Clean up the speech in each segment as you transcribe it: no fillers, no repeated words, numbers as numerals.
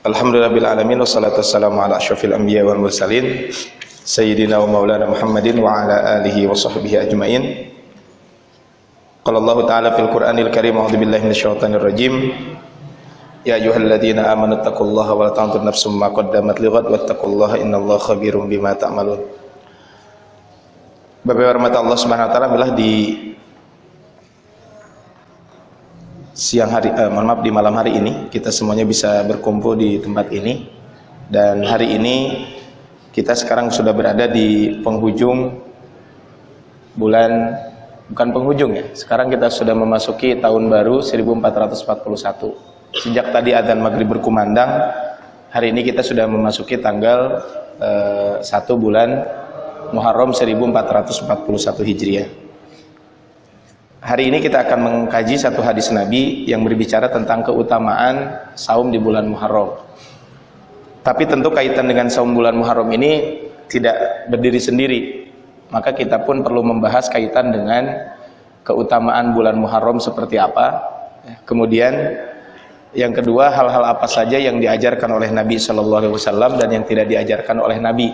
Alhamdulillahil alamin wassalatu wassalamu ala asyrofil anbiya wal mursalin sayyidina wa maulana Muhammadin wa ala alihi wa sahbihi ajmain. Qala Allah ta'ala fil Qur'anil Karim, a'udzu billahi minasyaitonir rajim. Ya ayyuhalladzina amanu taqullaha wa la tanzur nafsum ma qaddamat lighad wattaqullaha innallaha khabirum bima ta'malun. Bapak rahmat Allah Subhanahu wa taala, adalah di siang hari, di malam hari ini kita semuanya bisa berkumpul di tempat ini, dan hari ini kita sekarang sudah berada di penghujung bulan, bukan penghujung ya, sekarang kita sudah memasuki tahun baru 1441. Sejak tadi adzan maghrib berkumandang, hari ini kita sudah memasuki tanggal 1 bulan Muharram 1441 Hijriah. Hari ini kita akan mengkaji satu hadis Nabi yang berbicara tentang keutamaan saum di bulan Muharram. Tapi tentu kaitan dengan saum bulan Muharram ini tidak berdiri sendiri. Maka kita pun perlu membahas kaitan dengan keutamaan bulan Muharram seperti apa. Kemudian yang kedua, hal-hal apa saja yang diajarkan oleh Nabi SAW dan yang tidak diajarkan oleh Nabi.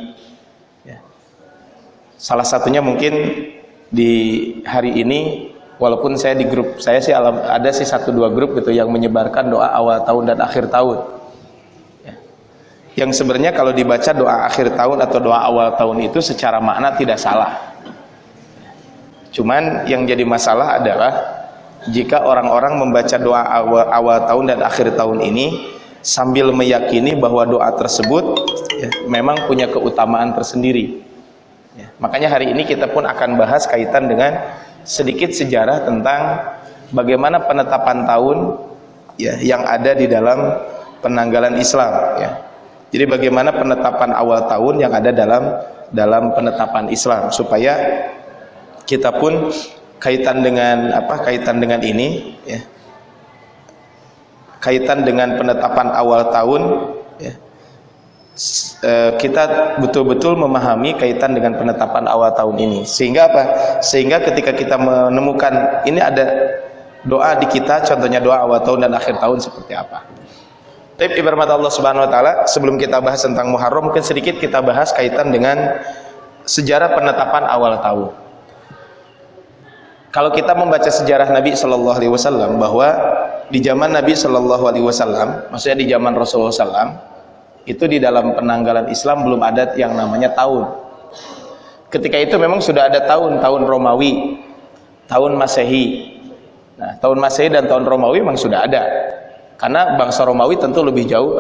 Salah satunya mungkin di hari ini, walaupun saya di grup saya sih ada sih 1-2 grup gitu yang menyebarkan doa awal tahun dan akhir tahun ya. Yang sebenarnya kalau dibaca doa akhir tahun atau doa awal tahun itu secara makna tidak salah. Cuman yang jadi masalah adalah jika orang-orang membaca doa awal tahun dan akhir tahun ini sambil meyakini bahwa doa tersebut ya, memang punya keutamaan tersendiri ya. Makanya hari ini kita pun akan bahas kaitan dengan sedikit sejarah tentang bagaimana penetapan tahun ya yang ada di dalam penanggalan Islam ya. Jadi bagaimana penetapan awal tahun yang ada dalam penetapan Islam, supaya kita pun kaitan dengan ini ya. Kaitan dengan penetapan awal tahun ya. Kita betul-betul memahami kaitan dengan penetapan awal tahun ini, sehingga apa? Sehingga ketika kita menemukan ini ada doa di kita, contohnya doa awal tahun dan akhir tahun seperti apa. Tapi ibarat Allah Subhanahu wa taala, sebelum kita bahas tentang Muharram, mungkin sedikit kita bahas kaitan dengan sejarah penetapan awal tahun. Kalau kita membaca sejarah Nabi Shallallahu Alaihi Wasallam, bahwa di zaman Nabi Shallallahu Alaihi Wasallam, maksudnya di zaman Rasulullah SAW, itu di dalam penanggalan Islam belum ada yang namanya tahun. Ketika itu memang sudah ada tahun Romawi, tahun Masehi. Nah, tahun Masehi dan tahun Romawi memang sudah ada. Karena bangsa Romawi tentu lebih jauh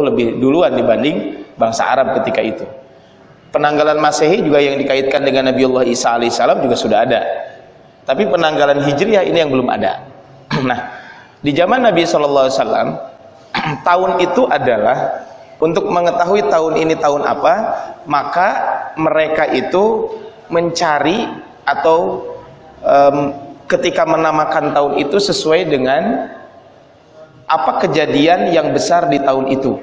lebih duluan dibanding bangsa Arab ketika itu. Penanggalan Masehi juga yang dikaitkan dengan Nabiullah Isa alaihissalam juga sudah ada. Tapi penanggalan Hijriah ini yang belum ada. Nah, di zaman Nabi SAW, tahun itu adalah untuk mengetahui tahun ini tahun apa, maka mereka itu mencari atau ketika menamakan tahun itu sesuai dengan apa kejadian yang besar di tahun itu.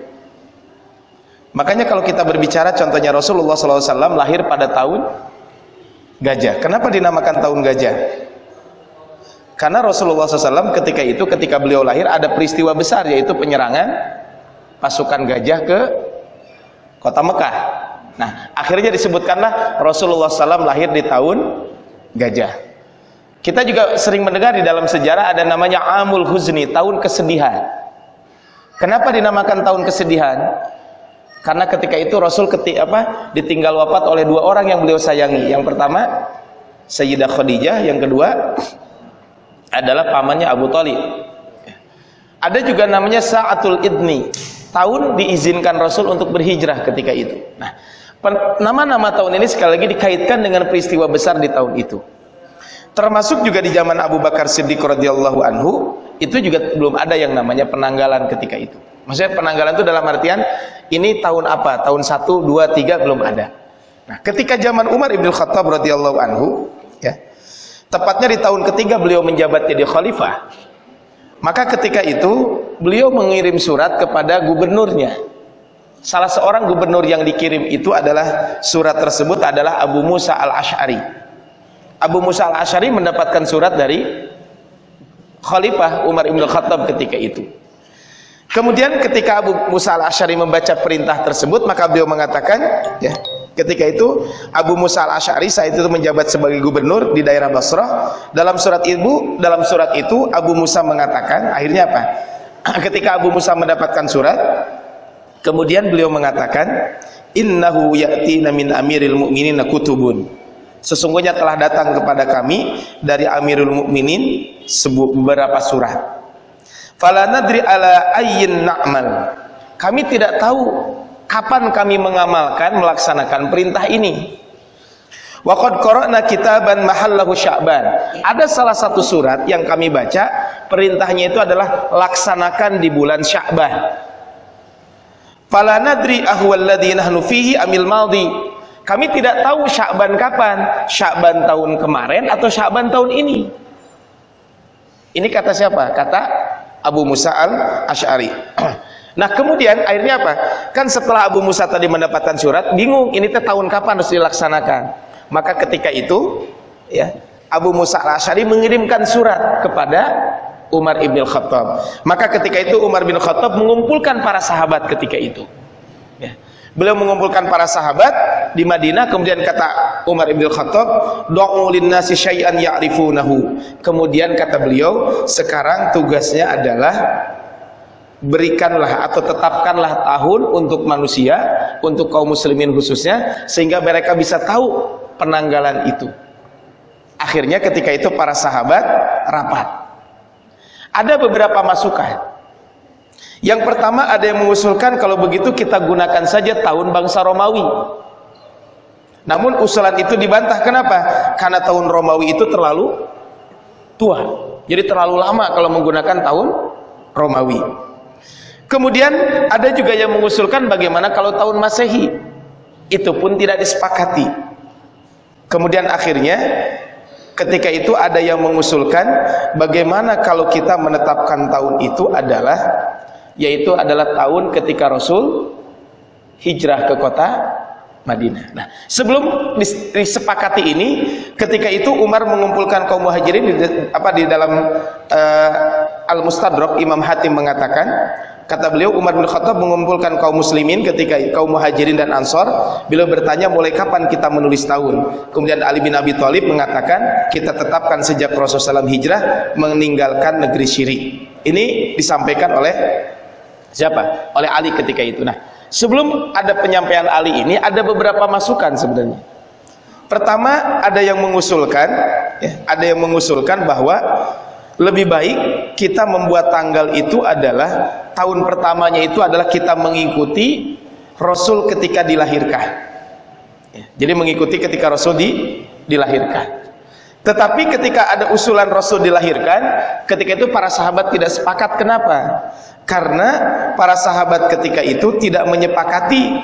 Makanya kalau kita berbicara contohnya Rasulullah SAW lahir pada tahun gajah. Kenapa dinamakan tahun gajah? Karena Rasulullah SAW ketika beliau lahir ada peristiwa besar, yaitu penyerangan pasukan gajah ke kota Mekah. Nah, akhirnya disebutkanlah Rasulullah SAW lahir di tahun gajah. Kita juga sering mendengar di dalam sejarah ada namanya Amul Huzni, tahun kesedihan. Kenapa dinamakan tahun kesedihan? Karena ketika itu Rasul ditinggal wafat oleh 2 orang yang beliau sayangi. Yang pertama Sayyidah Khadijah, yang kedua adalah pamannya Abu Thalib. Ada juga namanya Sa'atul Idni, tahun diizinkan Rasul untuk berhijrah ketika itu. Nah, nama-nama tahun ini sekali lagi dikaitkan dengan peristiwa besar di tahun itu. Termasuk juga di zaman Abu Bakar Siddiq radhiyallahu anhu, itu juga belum ada yang namanya penanggalan ketika itu. Maksudnya penanggalan itu dalam artian ini tahun apa? Tahun 1, 2, 3 belum ada. Nah, ketika zaman Umar ibn Khattab radhiyallahu anhu, ya, tepatnya di tahun ketiga beliau menjabat jadi khalifah, maka ketika itu beliau mengirim surat kepada gubernurnya. Salah seorang gubernur yang dikirim itu adalah surat tersebut adalah Abu Musa al-Asy'ari. Abu Musa al-Asy'ari mendapatkan surat dari Khalifah Umar ibn Khattab ketika itu. Kemudian ketika Abu Musa al-Asy'ari membaca perintah tersebut, maka beliau mengatakan, ya, ketika itu Abu Musa al-Asy'ari saat itu menjabat sebagai gubernur di daerah Basrah. Dalam surat itu Abu Musa mengatakan, akhirnya apa? Ketika Abu Musa mendapatkan surat, kemudian beliau mengatakan, innahu ya'tina min amiril mu'minin kutubun. Sesungguhnya telah datang kepada kami dari Amirul Mukminin beberapa surat. Fala nadri ala ayyin na'mal. Kami tidak tahu kapan kami mengamalkan, melaksanakan perintah ini. Wa qad qara'na kitaban mahallahu Sya'ban. Ada salah satu surat yang kami baca, perintahnya itu adalah laksanakan di bulan Sya'ban. Fala nadri ahwal ladzi nahnu fihi amil madhi. Kami tidak tahu Sya'ban kapan, Sya'ban tahun kemarin atau Sya'ban tahun ini. Ini kata siapa? Kata Abu Musa al-Asy'ari. Nah kemudian akhirnya apa? Kan setelah Abu Musa tadi mendapatkan surat, bingung ini teh tahun kapan harus dilaksanakan. Maka ketika itu, ya, Abu Musa al-Asy'ari mengirimkan surat kepada Umar ibn Khattab. Maka ketika itu Umar bin Khattab mengumpulkan para sahabat ketika itu. Ya. Beliau mengumpulkan para sahabat di Madinah, kemudian kata Umar ibn Khattab, "Du'u lin-nasi syai'an ya'rifunahu." Kemudian kata beliau, sekarang tugasnya adalah berikanlah atau tetapkanlah tahun untuk manusia, untuk kaum muslimin khususnya, sehingga mereka bisa tahu penanggalan itu. Akhirnya ketika itu para sahabat rapat. Ada beberapa masukan. Yang pertama ada yang mengusulkan kalau begitu kita gunakan saja tahun bangsa Romawi. Namun usulan itu dibantah. Kenapa? Karena tahun Romawi itu terlalu tua. Jadi terlalu lama kalau menggunakan tahun Romawi. Kemudian ada juga yang mengusulkan bagaimana kalau tahun Masehi. Itu pun tidak disepakati. Kemudian akhirnya ketika itu ada yang mengusulkan bagaimana kalau kita menetapkan tahun itu adalah tahun ketika Rasul hijrah ke kota Madinah. Nah, sebelum disepakati ini, ketika itu Umar mengumpulkan kaum muhajirin di dalam Al-Mustadrak, Imam Hatim mengatakan, kata beliau, Umar bin Khattab mengumpulkan kaum muslimin ketika kaum muhajirin dan ansor. Beliau bertanya mulai kapan kita menulis tahun. Kemudian Ali bin Abi Thalib mengatakan kita tetapkan sejak Rasulullah SAW hijrah meninggalkan negeri syirik. Ini disampaikan oleh siapa? Oleh Ali ketika itu. Nah, sebelum ada penyampaian Ali ini, ada beberapa masukan sebenarnya. Pertama, ada yang mengusulkan bahwa lebih baik kita membuat tanggal itu adalah tahun pertamanya itu adalah kita mengikuti Rasul ketika dilahirkan. Jadi mengikuti ketika Rasul dilahirkan. Tetapi ketika ada usulan Rasul dilahirkan, ketika itu para sahabat tidak sepakat. Kenapa? Karena para sahabat ketika itu tidak menyepakati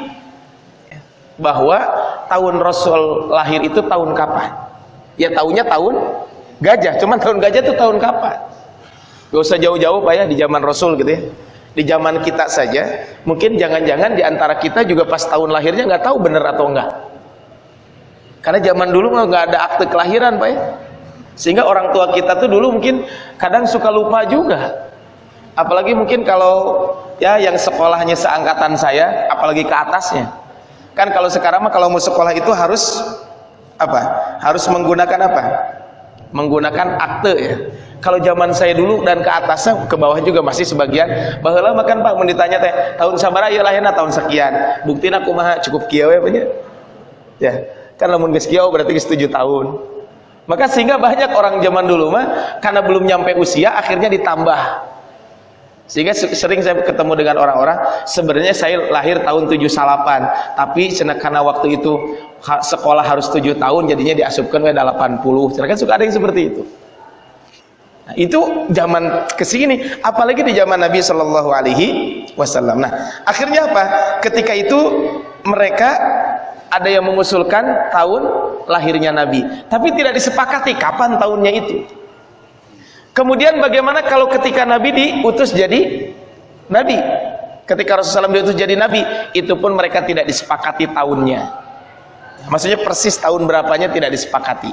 bahwa tahun Rasul lahir itu tahun kapan. Ya tahunya tahun gajah, cuman tahun gajah itu tahun kapan? Gak usah jauh-jauh Pak ya, di zaman Rasul gitu ya. Di zaman kita saja, mungkin jangan-jangan di antara kita juga pas tahun lahirnya nggak tahu bener atau enggak. Karena zaman dulu nggak ada akte kelahiran Pak ya. Sehingga orang tua kita tuh dulu mungkin kadang suka lupa juga. Apalagi mungkin kalau ya yang sekolahnya seangkatan saya, apalagi ke atasnya. Kan kalau sekarang mah kalau mau sekolah itu harus apa? Harus menggunakan apa? Menggunakan akte ya. Kalau zaman saya dulu dan ke atasnya, ke bawah juga masih sebagian. Baheula makan Pak, mau ditanya teh tahun sabaraha ieu lahirna tahun sekian. Buktina kumaha cukup kieu we Pak ya. Kan lamun geus kieu berarti geus 7 tahun. Maka sehingga banyak orang zaman dulu mah karena belum nyampe usia akhirnya ditambah. Sehingga sering saya ketemu dengan orang-orang, sebenarnya saya lahir tahun 78, tapi karena waktu itu sekolah harus 7 tahun, jadinya diasupkan ke 80. Kan suka ada yang seperti itu. Nah, itu zaman kesini, apalagi di zaman Nabi Shallallahu Alaihi Wasallam. Nah, akhirnya apa? Ketika itu mereka ada yang mengusulkan tahun lahirnya Nabi, tapi tidak disepakati kapan tahunnya itu. Kemudian bagaimana kalau ketika Nabi diutus jadi Nabi? Ketika Rasulullah SAW diutus jadi Nabi, itu pun mereka tidak disepakati tahunnya. Maksudnya persis tahun berapanya tidak disepakati.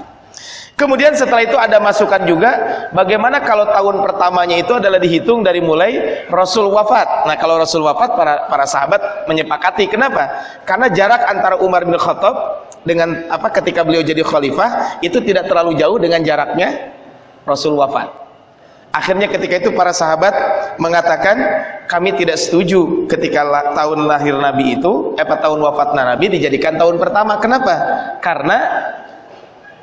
Kemudian setelah itu ada masukan juga bagaimana kalau tahun pertamanya itu adalah dihitung dari mulai Rasul wafat. Nah, kalau Rasul wafat, para sahabat menyepakati. Kenapa? Karena jarak antara Umar bin Khattab dengan ketika beliau jadi khalifah itu tidak terlalu jauh dengan jaraknya Rasul wafat. Akhirnya ketika itu para sahabat mengatakan, kami tidak setuju ketika tahun lahir Nabi itu, tahun wafatnya Nabi dijadikan tahun pertama. Kenapa? Karena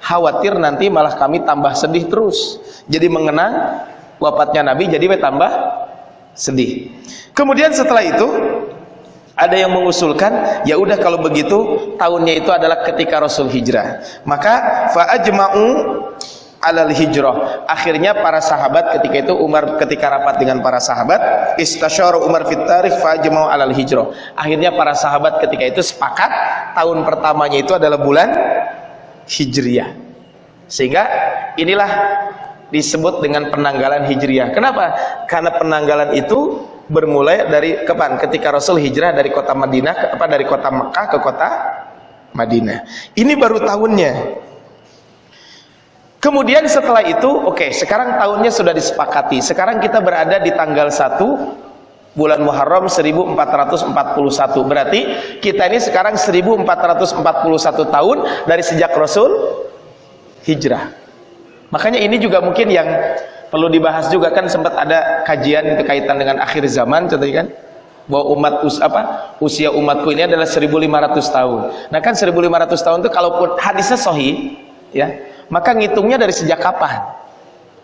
khawatir nanti malah kami tambah sedih terus. Jadi mengenang wafatnya Nabi jadi tambah sedih. Kemudian setelah itu ada yang mengusulkan, ya udah kalau begitu tahunnya itu adalah ketika Rasul hijrah. Maka fa ajma'u alal hijrah. Akhirnya para sahabat ketika itu, Umar ketika rapat dengan para sahabat, istasyara Umar fit tarikh fa ajma'u alal hijrah. Akhirnya para sahabat ketika itu sepakat tahun pertamanya itu adalah bulan Hijriyah, sehingga inilah disebut dengan penanggalan Hijriyah. Kenapa? Karena penanggalan itu bermulai dari kapan? Ketika Rasul hijrah dari kota Madinah dari kota Mekah ke kota Madinah. Ini baru tahunnya. Kemudian setelah itu, sekarang tahunnya sudah disepakati. Sekarang kita berada di tanggal 1 bulan Muharram 1441. Berarti kita ini sekarang 1441 tahun dari sejak Rasul hijrah. Makanya ini juga mungkin yang perlu dibahas juga, kan sempat ada kajian berkaitan dengan akhir zaman contohnya kan, bahwa usia umatku ini adalah 1500 tahun. Nah kan 1500 tahun itu kalaupun hadisnya sahih ya, maka ngitungnya dari sejak kapan?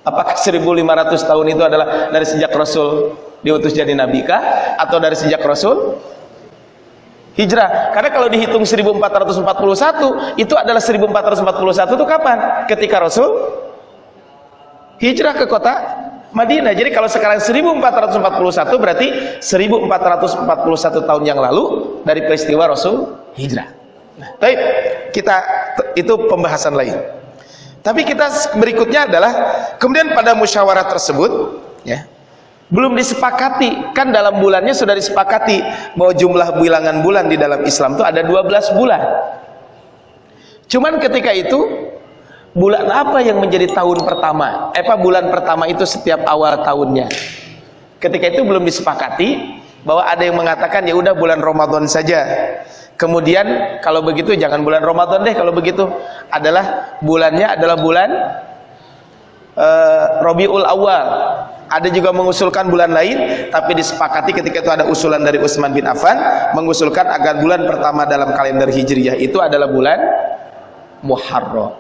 Apakah 1500 tahun itu adalah dari sejak Rasul diutus jadi nabi kah, atau dari sejak Rasul hijrah? Karena kalau dihitung 1441 itu adalah 1441 itu kapan? Ketika Rasul hijrah ke kota Madinah. Jadi kalau sekarang 1441 berarti 1441 tahun yang lalu dari peristiwa Rasul hijrah. Nah, baik, itu pembahasan lain. Tapi kita berikutnya adalah kemudian pada musyawarah tersebut ya, belum disepakati, kan dalam bulannya sudah disepakati bahwa jumlah bilangan bulan di dalam Islam itu ada 12 bulan. Cuman ketika itu bulan apa yang menjadi tahun pertama? Bulan pertama itu setiap awal tahunnya. Ketika itu belum disepakati, bahwa ada yang mengatakan ya udah bulan Ramadan saja. Kemudian kalau begitu jangan bulan Ramadan deh, kalau begitu bulannya adalah bulan Rabiul Awal. Ada juga mengusulkan bulan lain, tapi disepakati ketika itu ada usulan dari Utsman bin Affan mengusulkan agar bulan pertama dalam kalender Hijriyah itu adalah bulan Muharram.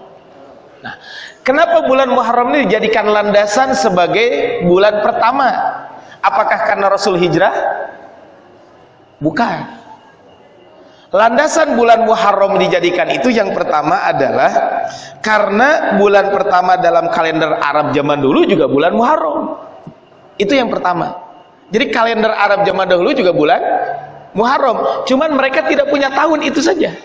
Nah, kenapa bulan Muharram ini dijadikan landasan sebagai bulan pertama? Apakah karena Rasul hijrah? Bukan. Landasan bulan Muharram dijadikan itu yang pertama adalah karena bulan pertama dalam kalender Arab zaman dulu juga bulan Muharram. Itu yang pertama. Jadi kalender Arab zaman dahulu juga bulan Muharram. Cuman mereka tidak punya tahun, itu saja.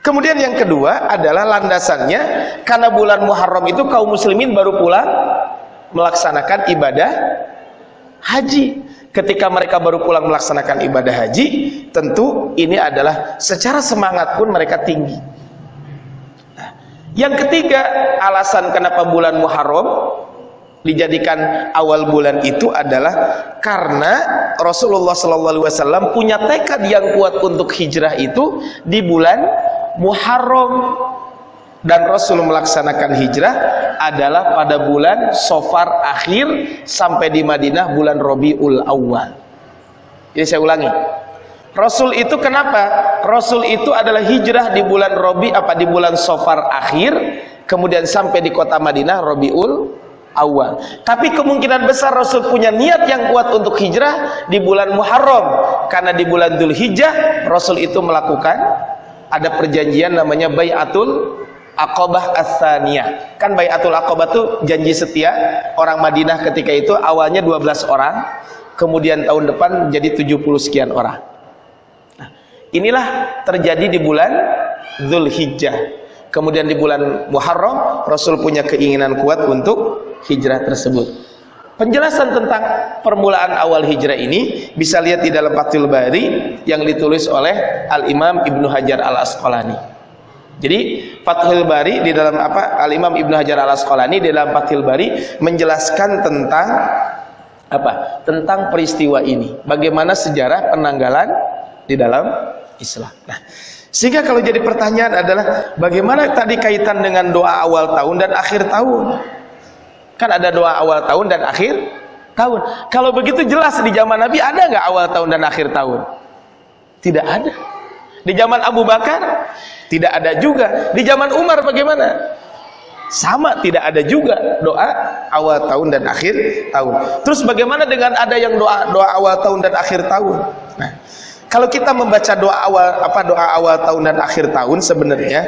Kemudian yang kedua adalah landasannya karena bulan Muharram itu kaum muslimin baru pulang melaksanakan ibadah haji. Ketika mereka baru pulang melaksanakan ibadah haji, tentu ini adalah secara semangat pun mereka tinggi. Nah, yang ketiga, alasan kenapa bulan Muharram dijadikan awal bulan itu adalah karena Rasulullah SAW punya tekad yang kuat untuk hijrah itu di bulan Muharram, dan Rasul melaksanakan hijrah adalah pada bulan Safar akhir sampai di Madinah bulan Rabiul Awal. Jadi saya ulangi, Rasul itu kenapa? Rasul itu adalah hijrah di bulan di bulan Safar akhir, kemudian sampai di kota Madinah Rabiul Awal. Tapi kemungkinan besar Rasul punya niat yang kuat untuk hijrah di bulan Muharram, karena di bulan Dzulhijjah Rasul itu melakukan ada perjanjian namanya Bai'atul Aqabah Ats-Tsaniyah. Kan Bai'atul Aqabah itu janji setia orang Madinah ketika itu awalnya 12 orang, kemudian tahun depan jadi 70 sekian orang. Nah, inilah terjadi di bulan Dzulhijjah. Kemudian di bulan Muharram Rasul punya keinginan kuat untuk hijrah tersebut. Penjelasan tentang permulaan awal hijrah ini bisa lihat di dalam Fathul Bari yang ditulis oleh Al-Imam Ibnu Hajar Al-Asqalani. Jadi Fathul Bari di dalam Al-Imam Ibnu Hajar Al-Asqalani di dalam Fathul Bari menjelaskan tentang tentang peristiwa ini, bagaimana sejarah penanggalan di dalam Islam. Nah, sehingga kalau jadi pertanyaan adalah bagaimana tadi kaitan dengan doa awal tahun dan akhir tahun? Kan ada doa awal tahun dan akhir tahun. Kalau begitu jelas di zaman Nabi ada nggak awal tahun dan akhir tahun? Tidak ada. Di zaman Abu Bakar tidak ada juga. Di zaman Umar bagaimana? Sama, tidak ada juga doa awal tahun dan akhir tahun. Terus bagaimana dengan ada yang doa awal tahun dan akhir tahun? Nah, kalau kita membaca doa awal tahun dan akhir tahun, sebenarnya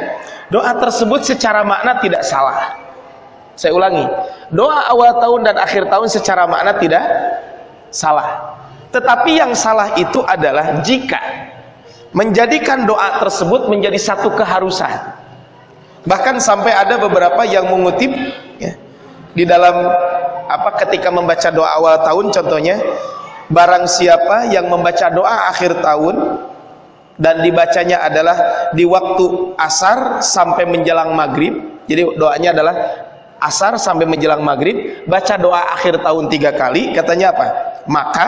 doa tersebut secara makna tidak salah. Saya ulangi, doa awal tahun dan akhir tahun secara makna tidak salah. Tetapi yang salah itu adalah jika menjadikan doa tersebut menjadi satu keharusan. Bahkan sampai ada beberapa yang mengutip ya, di dalam ketika membaca doa awal tahun, contohnya, barang siapa yang membaca doa akhir tahun dan dibacanya adalah di waktu asar sampai menjelang maghrib, jadi doanya adalah asar sampai menjelang maghrib, baca doa akhir tahun 3 kali, katanya apa? Maka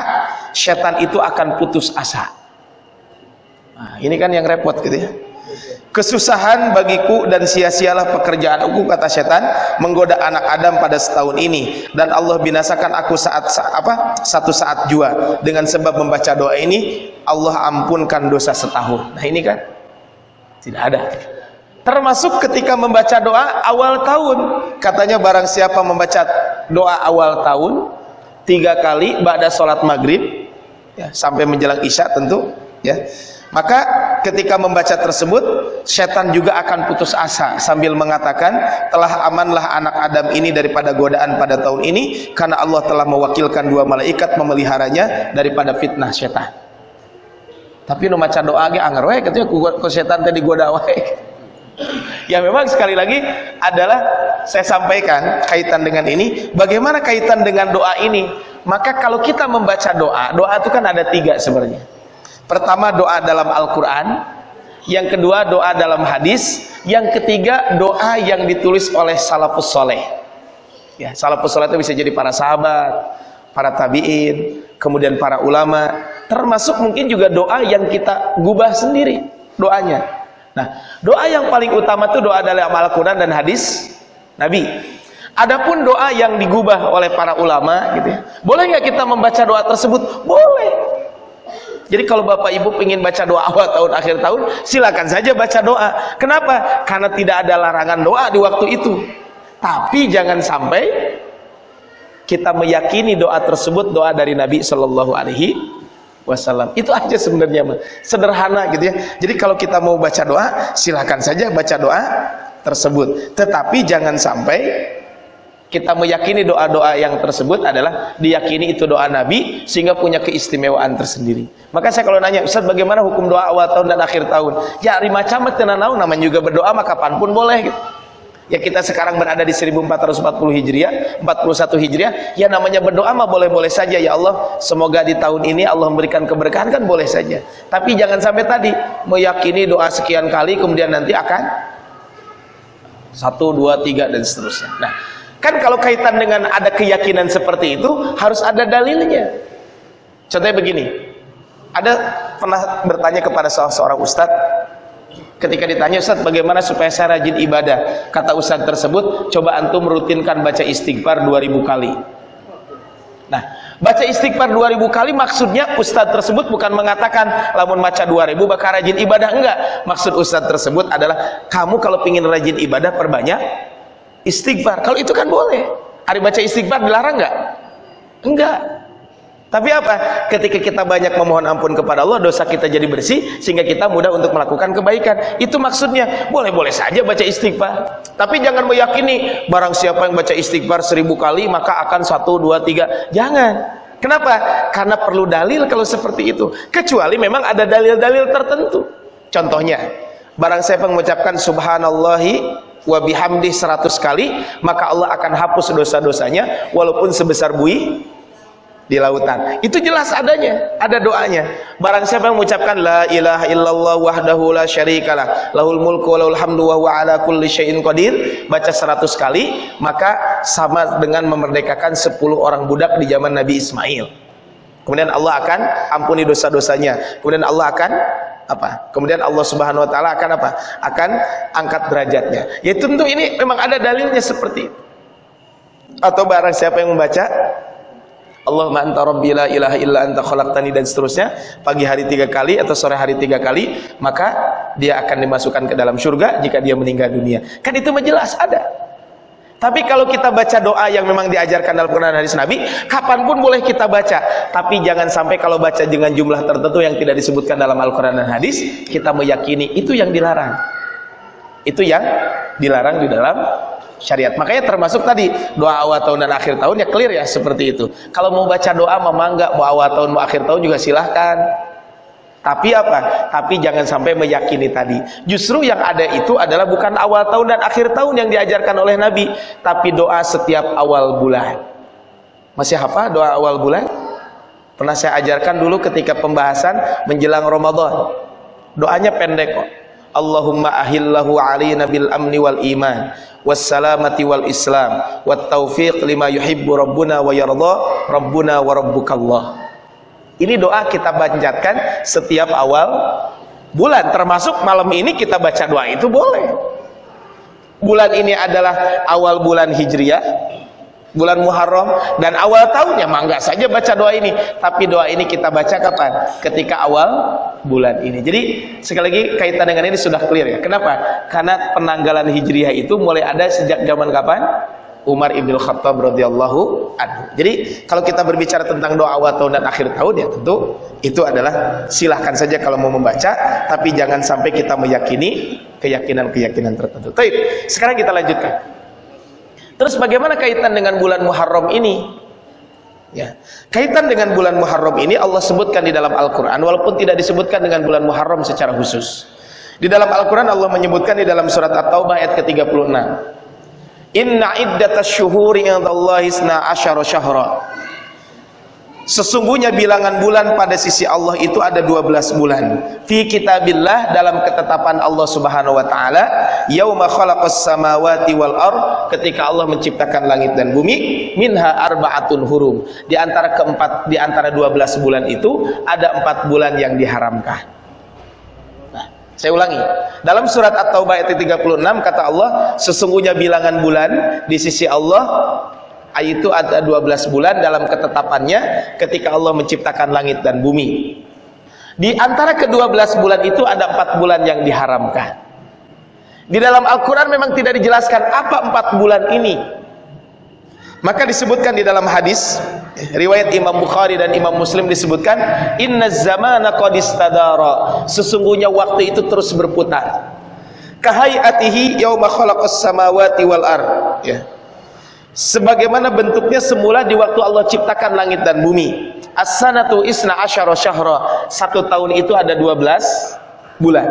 setan itu akan putus asa. Nah, ini kan yang repot gitu ya. Kesusahan bagiku dan sia-sialah pekerjaanku, kata setan, menggoda anak Adam pada setahun ini, dan Allah binasakan aku satu saat jua. Dengan sebab membaca doa ini Allah ampunkan dosa setahun. Nah, ini kan tidak ada. Termasuk ketika membaca doa awal tahun, katanya barang siapa membaca doa awal tahun 3 kali ba'da sholat maghrib ya, sampai menjelang isya tentu ya, maka ketika membaca tersebut setan juga akan putus asa sambil mengatakan, telah amanlah anak Adam ini daripada godaan pada tahun ini, karena Allah telah mewakilkan 2 malaikat memeliharanya daripada fitnah setan. Tapi nu maca doa ge anger we katanya ku setan teh digoda wae. Ya memang sekali lagi adalah saya sampaikan kaitan dengan ini, bagaimana kaitan dengan doa ini. Maka kalau kita membaca doa itu kan ada 3 sebenarnya. Pertama doa dalam Al-Quran, yang kedua doa dalam hadis, yang ketiga doa yang ditulis oleh salafus soleh. Ya, salafus soleh itu bisa jadi para sahabat, para tabi'in, kemudian para ulama, termasuk mungkin juga doa yang kita gubah sendiri doanya. Nah, doa yang paling utama itu doa dalam Al-Quran dan hadis Nabi. Adapun doa yang digubah oleh para ulama gitu ya, boleh nggak kita membaca doa tersebut? Boleh. Jadi kalau Bapak Ibu ingin baca doa awal tahun akhir tahun, silakan saja baca doa. Kenapa? Karena tidak ada larangan doa di waktu itu. Tapi jangan sampai kita meyakini doa tersebut doa dari Nabi Shallallahu Alaihi Wasallam. Itu aja sebenarnya, sederhana gitu ya. Jadi kalau kita mau baca doa, silakan saja baca doa tersebut. Tetapi jangan sampai kita meyakini doa-doa yang tersebut adalah diyakini itu doa Nabi sehingga punya keistimewaan tersendiri. Maka saya kalau nanya, Ustaz bagaimana hukum doa awal tahun dan akhir tahun? Ya macam tenanau namanya juga berdoa, maka kapanpun boleh gitu. Ya kita sekarang berada di 1440 Hijriah, 41 Hijriah, ya namanya berdoa mah boleh-boleh saja. Ya Allah, semoga di tahun ini Allah memberikan keberkahan, kan boleh saja. Tapi jangan sampai tadi meyakini doa sekian kali kemudian nanti akan 1, 2, 3 dan seterusnya. Nah, kan kalau kaitan dengan ada keyakinan seperti itu harus ada dalilnya. Contohnya begini, ada pernah bertanya kepada seorang ustadz. Ketika ditanya, Ustaz bagaimana supaya saya rajin ibadah, kata ustadz tersebut, coba antum rutinkan baca istighfar 2000 kali. Nah, baca istighfar 2000 kali maksudnya ustadz tersebut bukan mengatakan lamun baca 2000 bakal rajin ibadah, enggak. Maksud ustadz tersebut adalah kamu kalau ingin rajin ibadah perbanyak istighfar. Kalau itu kan boleh. Hari baca istighfar dilarang enggak? Enggak. Tapi apa? Ketika kita banyak memohon ampun kepada Allah, dosa kita jadi bersih sehingga kita mudah untuk melakukan kebaikan. Itu maksudnya. Boleh-boleh saja baca istighfar. Tapi jangan meyakini barang siapa yang baca istighfar 1000 kali maka akan 1, 2, 3. Jangan. Kenapa? Karena perlu dalil kalau seperti itu. Kecuali memang ada dalil-dalil tertentu. Contohnya, barang siapa mengucapkan subhanallahi wa bihamdi 100 kali, maka Allah akan hapus dosa-dosanya walaupun sebesar buih di lautan. Itu jelas adanya, ada doanya. Barang siapa yang mengucapkan la ilaha illallah wahdahu la syarikalah, lahul mulku wa lahul hamdu wa huwa ala kulli syai'in qadir, baca 100 kali, maka sama dengan memerdekakan 10 orang budak di zaman Nabi Ismail. Kemudian Allah akan ampuni dosa-dosanya. Kemudian Allah akan apa? Kemudian Allah Subhanahu wa taala akan apa? Akan angkat derajatnya. Ya tentu ini memang ada dalilnya seperti itu. Atau barang siapa yang membaca Allahumma anta rabbi la ilaha illa anta khalaqtani dan seterusnya pagi hari 3 kali atau sore hari 3 kali, maka dia akan dimasukkan ke dalam surga jika dia meninggal dunia. Kan itu jelas ada. Tapi kalau kita baca doa yang memang diajarkan dalam Quran dan hadis Nabi, kapanpun boleh kita baca. Tapi jangan sampai kalau baca dengan jumlah tertentu yang tidak disebutkan dalam Al-Quran dan hadis, kita meyakini itu yang dilarang. Itu yang dilarang di dalam syariat. Makanya termasuk tadi doa awal tahun dan akhir tahun, ya clear ya seperti itu. Kalau mau baca doa mangga, mau awal tahun mau akhir tahun juga silahkan. Tapi apa? Tapi jangan sampai meyakini tadi. Justru yang ada itu adalah bukan awal tahun dan akhir tahun yang diajarkan oleh Nabi, tapi doa setiap awal bulan. Masih hafal doa awal bulan? Pernah saya ajarkan dulu ketika pembahasan menjelang Ramadan. Doanya pendek kok. Allahumma ahillahu alaina bil amni wal iman wassalamati wal islam wat taufiq lima yuhibbu rabbuna wa yarda rabbuna wa rabbukallah. Ini doa kita panjatkan setiap awal bulan, termasuk malam ini kita baca doa itu boleh. Bulan ini adalah awal bulan Hijriah, bulan Muharram, dan awal tahunnya mangga saja baca doa ini. Tapi doa ini kita baca kapan? Ketika awal bulan ini. Jadi sekali lagi kaitan dengan ini sudah clear ya. Kenapa? Karena penanggalan Hijriah itu mulai ada sejak zaman kapan? Umar ibn Khattab radhiyallahu anhu. Jadi kalau kita berbicara tentang doa awal tahun dan akhir tahun, ya tentu itu adalah silahkan saja kalau mau membaca, tapi jangan sampai kita meyakini keyakinan-keyakinan tertentu. Baik, sekarang kita lanjutkan. Terus bagaimana kaitan dengan bulan Muharram ini? Ya, kaitan dengan bulan Muharram ini Allah sebutkan di dalam Al-Quran, walaupun tidak disebutkan dengan bulan Muharram secara khusus. Di dalam Al-Quran Allah menyebutkan di dalam surat At-Taubah ayat ke-36. Inna iddatas syuhuri indallahi isna asyara syahra. Sesungguhnya bilangan bulan pada sisi Allah itu ada 12 bulan. Fi kitabillah, dalam ketetapan Allah Subhanahu wa taala, yauma khalaqas samawati wal ard, ketika Allah menciptakan langit dan bumi, minha arba'atun hurum. Di antara 12 bulan itu ada 4 bulan yang diharamkan. Saya ulangi, dalam surat At-Taubah ayat 36 kata Allah, sesungguhnya bilangan bulan di sisi Allah itu ada 12 bulan dalam ketetapannya ketika Allah menciptakan langit dan bumi. Di antara ke-12 bulan itu ada 4 bulan yang diharamkan. Di dalam Al-Quran memang tidak dijelaskan apa 4 bulan ini. Maka disebutkan di dalam hadis riwayat Imam Bukhari dan Imam Muslim disebutkan, inna zamana qad istadara, sesungguhnya waktu itu terus berputar. Kahayatihi yauma khalaqas samawati wal ard, ya. Sebagaimana bentuknya semula di waktu Allah ciptakan langit dan bumi. As-sanatu isna asyara syahra, 1 tahun itu ada 12 bulan.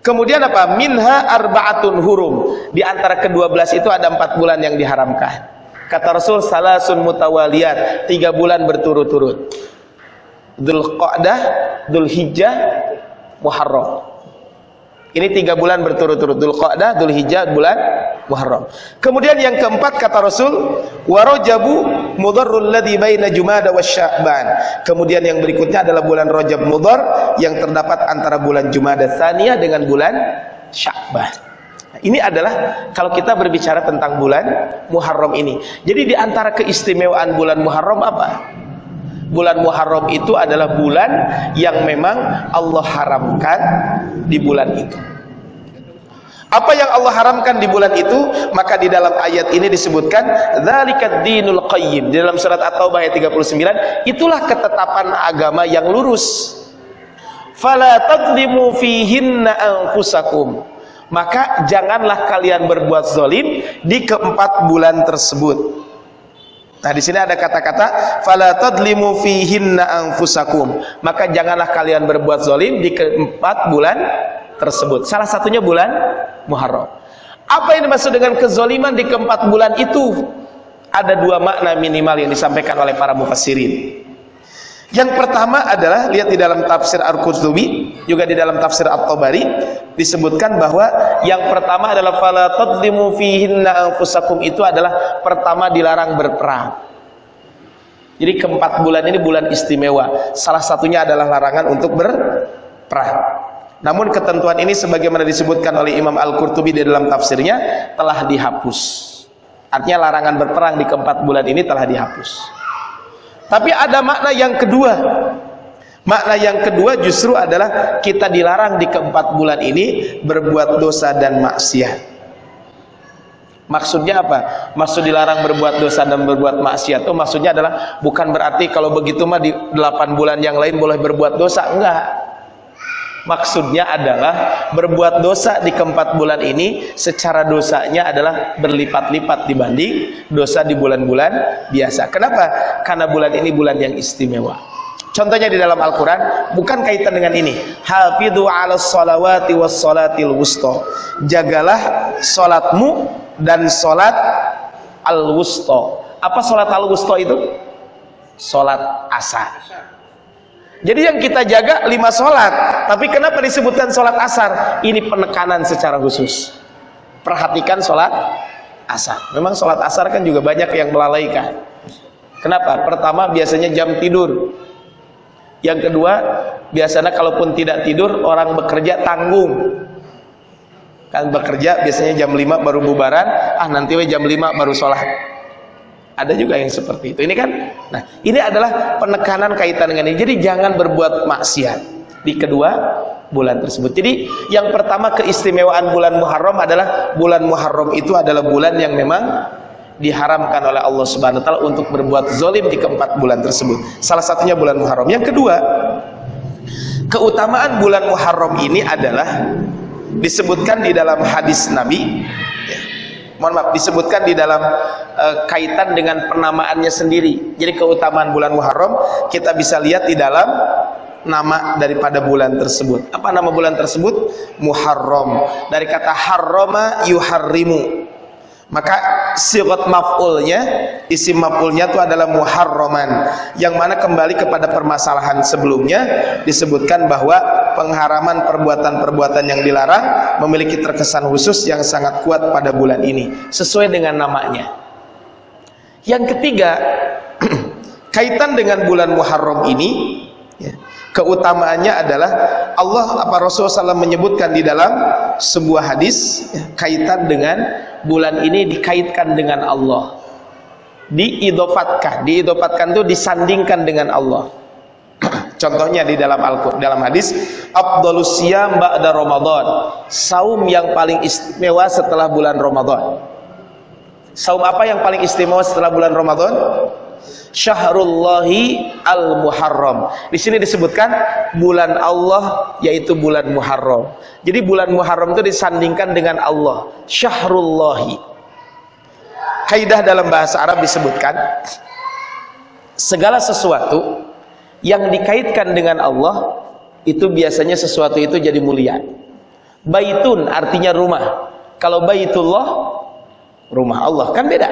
Kemudian apa? Minha arba'atun hurum, di antara ke-12 itu ada 4 bulan yang diharamkan. Kata Rasul, salasun mutawaliyat, 3 bulan berturut-turut. Dzulqa'dah, Dzulhijjah, Muharram. Ini 3 bulan berturut-turut. Dzulqa'dah, Dzulhijjah, bulan Muharram. Kemudian yang keempat kata Rasul, wa Rajabu Mudharrul ladzi baina Jumada wa Sya'ban. Kemudian yang berikutnya adalah bulan Rajab Mudhar yang terdapat antara bulan Jumada Tsaniyah dengan bulan Sya'ban. Ini adalah kalau kita berbicara tentang bulan Muharram ini. Jadi di antara keistimewaan bulan Muharram apa? Bulan Muharram itu adalah bulan yang memang Allah haramkan di bulan itu. Apa yang Allah haramkan di bulan itu? Maka di dalam ayat ini disebutkan dzalikat dinul qayyim. Di dalam surat At-Taubah ayat 39, itulah ketetapan agama yang lurus. Fala tadlimu fihinna anfusakum. Maka janganlah kalian berbuat zalim di ke-4 bulan tersebut. Nah, di sini ada kata-kata fala tadlimu fihinna anfusakum. Maka janganlah kalian berbuat zalim di ke-4 bulan tersebut. Salah satunya bulan Muharram. Apa yang dimaksud dengan kezaliman di ke-4 bulan itu? Ada dua makna minimal yang disampaikan oleh para mufassirin. Yang pertama adalah, lihat di dalam tafsir Al-Qurtubi, juga di dalam tafsir At-Tabari, disebutkan bahwa yang pertama adalah fala tadlimu fihinna anfusakum, itu adalah pertama dilarang berperang. Jadi keempat bulan ini bulan istimewa. Salah satunya adalah larangan untuk berperang. Namun ketentuan ini sebagaimana disebutkan oleh Imam Al-Qurtubi di dalam tafsirnya telah dihapus. Artinya larangan berperang di keempat bulan ini telah dihapus. Tapi ada makna yang kedua. Makna yang kedua justru adalah kita dilarang di keempat bulan ini berbuat dosa dan maksiat. Maksudnya apa? Maksud dilarang berbuat dosa dan berbuat maksiat itu maksudnya adalah bukan berarti kalau begitu mah di 8 bulan yang lain boleh berbuat dosa, enggak. Maksudnya adalah berbuat dosa di keempat bulan ini secara dosanya adalah berlipat-lipat dibanding dosa di bulan-bulan biasa. Kenapa? Karena bulan ini bulan yang istimewa. Contohnya di dalam Al-Quran, bukan kaitan dengan ini. Hafidhu ala sholawati was sholatil wusta. Jagalah sholatmu dan sholat al-wusta. Apa sholat al-wusta itu? Sholat asar. Jadi yang kita jaga 5 sholat. Tapi kenapa disebutkan sholat asar? Ini penekanan secara khusus. Perhatikan sholat asar. Memang sholat asar kan juga banyak yang melalaikan. Kenapa? Pertama biasanya jam tidur. Yang kedua biasanya kalaupun tidak tidur orang bekerja tanggung. Kan bekerja biasanya jam 5 baru bubaran. Nanti jam 5 baru sholat. Ada juga yang seperti itu. Ini kan, nah ini adalah penekanan kaitan dengan ini. Jadi jangan berbuat maksiat di kedua bulan tersebut. Jadi yang pertama keistimewaan bulan Muharram adalah bulan Muharram itu adalah bulan yang memang diharamkan oleh Allah Subhanahu wa taala untuk berbuat zalim di keempat bulan tersebut. Salah satunya bulan Muharram. Yang kedua, keutamaan bulan Muharram ini adalah disebutkan di dalam hadis Nabi. Mohon maaf, disebutkan di dalam kaitan dengan penamaannya sendiri. Jadi keutamaan bulan Muharram kita bisa lihat di dalam nama daripada bulan tersebut. Apa nama bulan tersebut? Muharram. Dari kata harrama yuharrimu. Maka sigat maf'ulnya, isim maf'ulnya itu adalah muharraman, yang mana kembali kepada permasalahan sebelumnya disebutkan bahwa pengharaman perbuatan-perbuatan yang dilarang memiliki terkesan khusus yang sangat kuat pada bulan ini sesuai dengan namanya. Yang ketiga, kaitan dengan bulan Muharram ini ya, keutamaannya adalah Rasulullah SAW menyebutkan di dalam sebuah hadis ya, kaitan dengan bulan ini dikaitkan dengan Allah, diidofatkan itu disandingkan dengan Allah. Contohnya di dalam dalam hadis, afdhalus siyam ba'da Ramadan, saum yang paling istimewa setelah bulan Ramadan. Saum apa yang paling istimewa setelah bulan Ramadan? Syahrullahi al-Muharram. Di sini disebutkan bulan Allah, yaitu bulan Muharram. Jadi bulan Muharram itu disandingkan dengan Allah, Syahrullahi. Kaidah dalam bahasa Arab disebutkan segala sesuatu yang dikaitkan dengan Allah itu biasanya sesuatu itu jadi mulia. Baitun artinya rumah. Kalau baitullah, rumah Allah, kan beda.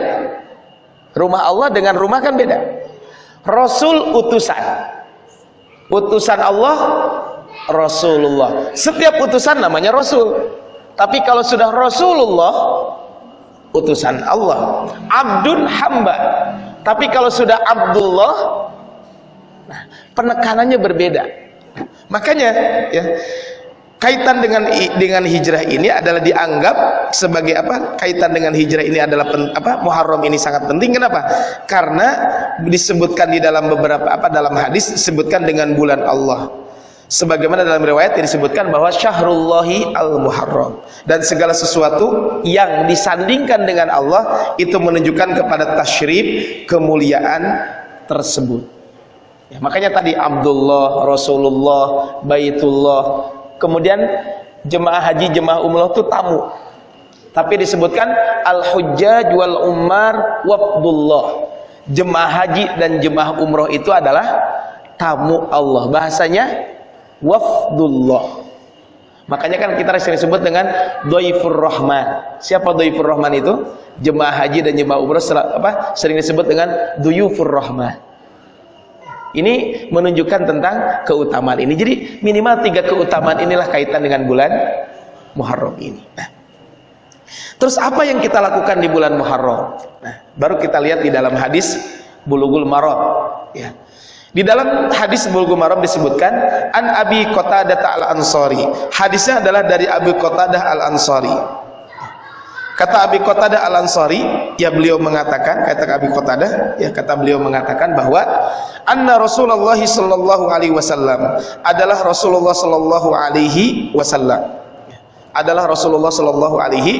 Rumah Allah dengan rumah kan beda. Rasul utusan. Utusan Allah Rasulullah. Setiap utusan namanya Rasul. Tapi kalau sudah Rasulullah, utusan Allah. Abdun hamba. Tapi kalau sudah Abdullah, nah, penekanannya berbeda. Makanya ya, kaitan dengan hijrah ini adalah dianggap sebagai apa? Kaitan dengan hijrah ini adalah Muharram ini sangat penting. Kenapa? Karena disebutkan di dalam beberapa dalam hadis disebutkan dengan bulan Allah. Sebagaimana dalam riwayat disebutkan bahwa Syahrullahi al-Muharram, dan segala sesuatu yang disandingkan dengan Allah itu menunjukkan kepada tasyrif, kemuliaan tersebut. Ya, makanya tadi Abdullah, Rasulullah, Baitullah. Kemudian jemaah haji, jemaah umrah itu tamu. Tapi disebutkan al-hujjaj wal ummar wafdullah. Jemaah haji dan jemaah umrah itu adalah tamu Allah. Bahasanya wafdullah. Makanya kan kita sering sebut dengan Dhaifur Rahman. Siapa Dhaifur Rahman itu? Jemaah haji dan jemaah umrah sering disebut dengan Dhuyufur Rahman. Ini menunjukkan tentang keutamaan ini. Jadi minimal 3 keutamaan inilah kaitan dengan bulan Muharram ini. Nah, terus apa yang kita lakukan di bulan Muharram? Nah, baru kita lihat di dalam hadis Bulughul Maram. Ya. Di dalam hadis Bulughul Maram disebutkan an Abi Qatadah al-Ansari. Hadisnya adalah dari Abi Qatadah al-Ansari. Kata Abi Qatadah al-Ansari, ya beliau mengatakan, kata beliau mengatakan bahwa anna Rasulullah sallallahu alaihi wasallam adalah Rasulullah sallallahu alaihi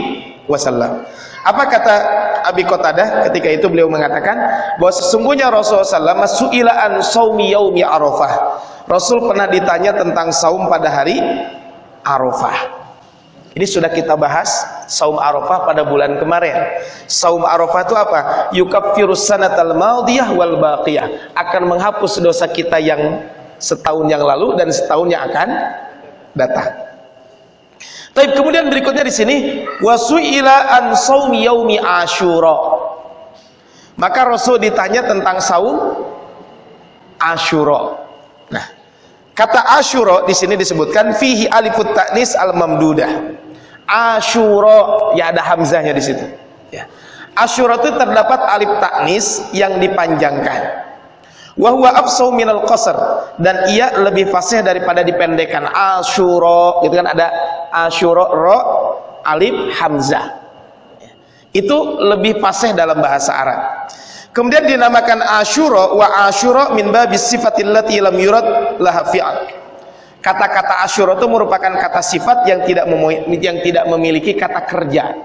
wasallam. Apa kata Abi Qatadah ketika itu? Beliau mengatakan bahwa sesungguhnya Rasulullah sallallahu alaihi wasallam su'ila an saumi yaumi Arafah. Rasul pernah ditanya tentang saum pada hari Arafah. Ini sudah kita bahas saum Arafah pada bulan kemarin. Saum Arafah itu apa? Yukaffirus sanatal madiyah wal baqiyah. Akan menghapus dosa kita yang setahun yang lalu dan setahun yang akan datang. Tapi kemudian berikutnya di sini wasu'ila an saumi yaumi Asyura. Maka Rasul ditanya tentang saum Asyura. Nah, kata Asyura di sini disebutkan fihi alifut ta'nis al-mamdudah. Asyura, ya ada hamzahnya di situ. Ya. Asyura itu terdapat alif ta'nis yang dipanjangkan. Wa huwa afsahu minal qasr, dan ia lebih fasih daripada dipendekkan. Asyura, gitu kan, ada Asyura ra alif hamzah. Itu lebih fasih dalam bahasa Arab. Kemudian dinamakan Asyura wa Asyura min babis sifatil lati lam yurad laha fi'al. Kata-kata Asyura itu merupakan kata sifat yang tidak memiliki kata kerja.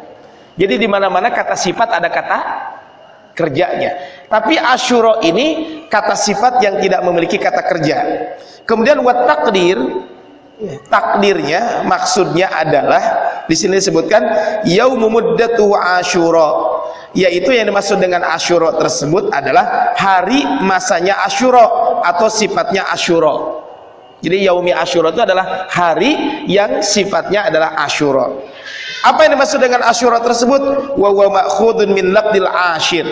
Jadi di mana-mana kata sifat ada kata kerjanya. Tapi Asyura ini kata sifat yang tidak memiliki kata kerja. Kemudian wat takdirnya maksudnya adalah di sini disebutkan yaumu muddatu Asyura, yaitu yang dimaksud dengan Asyura tersebut adalah hari masanya Asyura atau sifatnya Asyura. Jadi yaumi Asyura itu adalah hari yang sifatnya adalah Asyura. Apa yang dimaksud dengan Asyura tersebut? Wa huwa ma'khudun min lafdil ashir.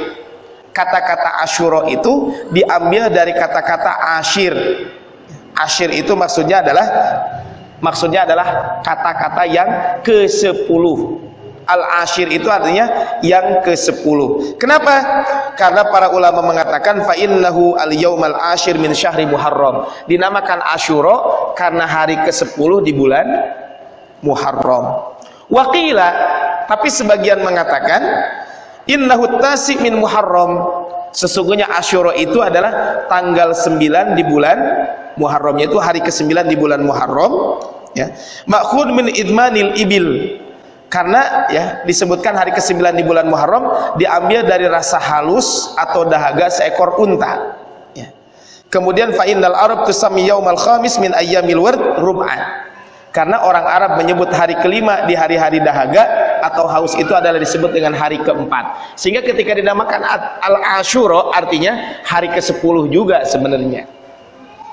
Kata-kata Asyura itu diambil dari kata-kata ashir. Ashir itu maksudnya adalah kata-kata yang ke-10. Al-ashir itu artinya yang ke-10. Kenapa? Karena para ulama mengatakan fa innahu al-yaumal ashir min syahri Muharram. Dinamakan Asyura karena hari ke-10 di bulan Muharram. Waqila, tapi sebagian mengatakan innahu tasi min Muharram. Sesungguhnya Asyura itu adalah tanggal 9 di bulan Muharram, yaitu hari ke-9 di bulan Muharram, ya. Ma'khud min idmanil ibil. Karena ya disebutkan hari ke-9 di bulan Muharram diambil dari rasa halus atau dahaga seekor unta. Ya. Kemudian fa innal Arab tusammi yaumal khamis min ayyamil ward rub'an. Karena orang Arab menyebut hari kelima di hari-hari dahaga atau haus itu adalah disebut dengan hari keempat. Sehingga ketika dinamakan al-Asyura artinya hari ke-10 juga sebenarnya.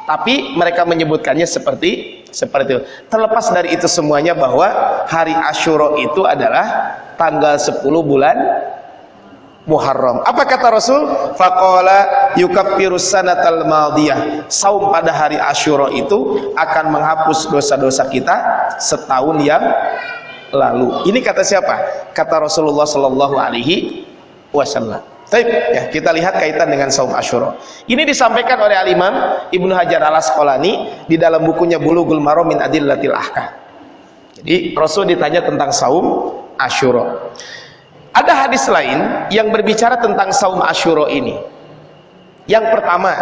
Tapi mereka menyebutkannya seperti itu. Terlepas dari itu semuanya bahwa hari Asyura itu adalah tanggal 10 bulan Muharram. Apa kata Rasul? Faqala yukaffirus sanatal madiyah. Saum pada hari Asyura itu akan menghapus dosa-dosa kita setahun yang lalu. Ini kata siapa? Kata Rasulullah sallallahu alaihi wasallam. Baik, ya, kita lihat kaitan dengan saum Asyura. Ini disampaikan oleh Al-Imam Ibnu Hajar Al-Asqalani di dalam bukunya Bulughul Maram min Adillatil Ahkam. Jadi Rasul ditanya tentang saum Asyura. Ada hadis lain yang berbicara tentang saum Asyura ini. Yang pertama,